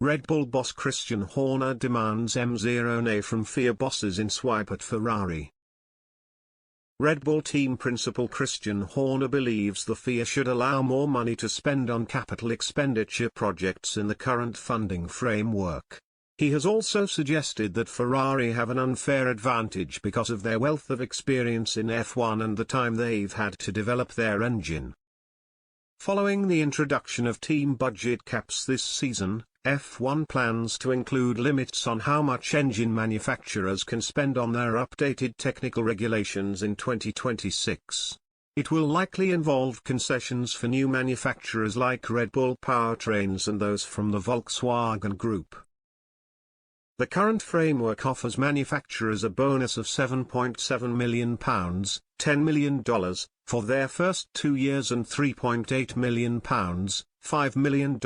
Red Bull boss Christian Horner demands m0ney from FIA bosses in swipe at Ferrari. Red Bull team principal Christian Horner believes the FIA should allow more money to spend on capital expenditure projects in the current funding framework. He has also suggested that Ferrari have an unfair advantage because of their wealth of experience in F1 and the time they've had to develop their engine. Following the introduction of team budget caps this season, F1 plans to include limits on how much engine manufacturers can spend on their updated technical regulations in 2026. It will likely involve concessions for new manufacturers like Red Bull Powertrains and those from the Volkswagen Group. The current framework offers manufacturers a bonus of £7.7 million, $10 million, for their first 2 years and £3.8 million, $5 million,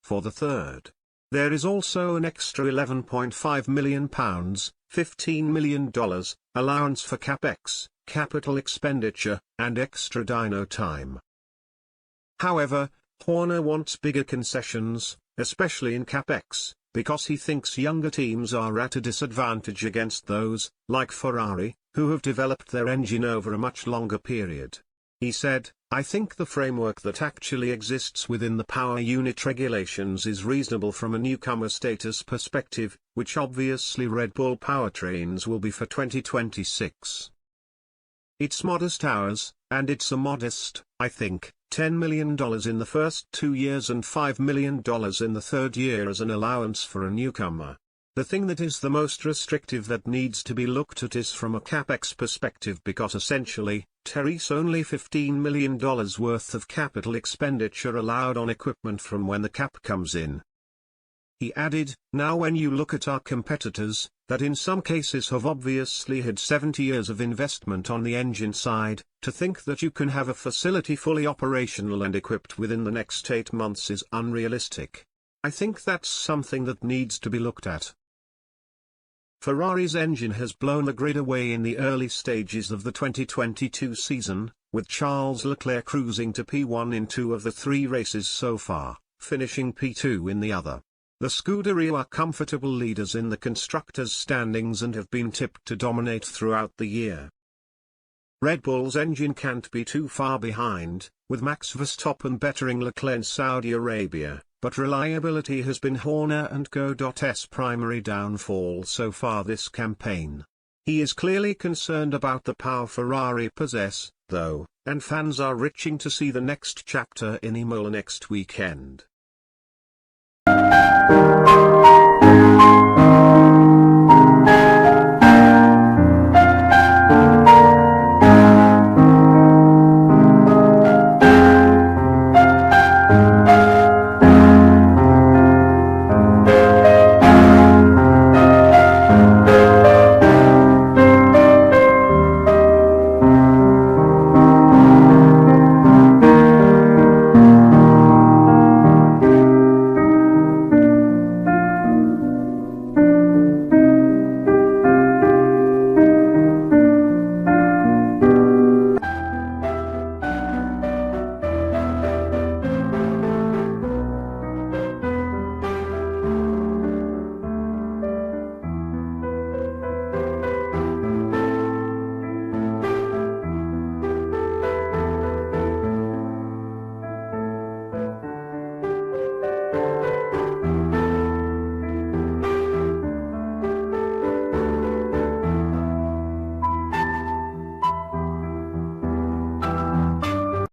for the third. There is also an extra £11.5 million, $15 million, allowance for CapEx, capital expenditure, and extra dyno time. However, Horner wants bigger concessions, especially in CapEx, because he thinks younger teams are at a disadvantage against those, like Ferrari, who have developed their engine over a much longer period. He said, "I think the framework that actually exists within the power unit regulations is reasonable from a newcomer status perspective, which obviously Red Bull Powertrains will be for 2026. It's modest hours, and it's a modest, I think, $10 million in the first 2 years and $5 million in the third year as an allowance for a newcomer. The thing that is the most restrictive that needs to be looked at is from a CapEx perspective, because essentially, there's only $15 million worth of capital expenditure allowed on equipment from when the cap comes in." He added, "Now when you look at our competitors, that in some cases have obviously had 70 years of investment on the engine side, to think that you can have a facility fully operational and equipped within the next 8 months is unrealistic. I think that's something that needs to be looked at." Ferrari's engine has blown the grid away in the early stages of the 2022 season, with Charles Leclerc cruising to P1 in 2 of the 3 races so far, finishing P2 in the other. The Scuderia are comfortable leaders in the constructors' standings and have been tipped to dominate throughout the year. Red Bull's engine can't be too far behind, with Max Verstappen bettering Leclerc in Saudi Arabia, but reliability has been Horner and Godot's primary downfall so far this campaign. He is clearly concerned about the power Ferrari possess, though, and fans are itching to see the next chapter in Imola next weekend.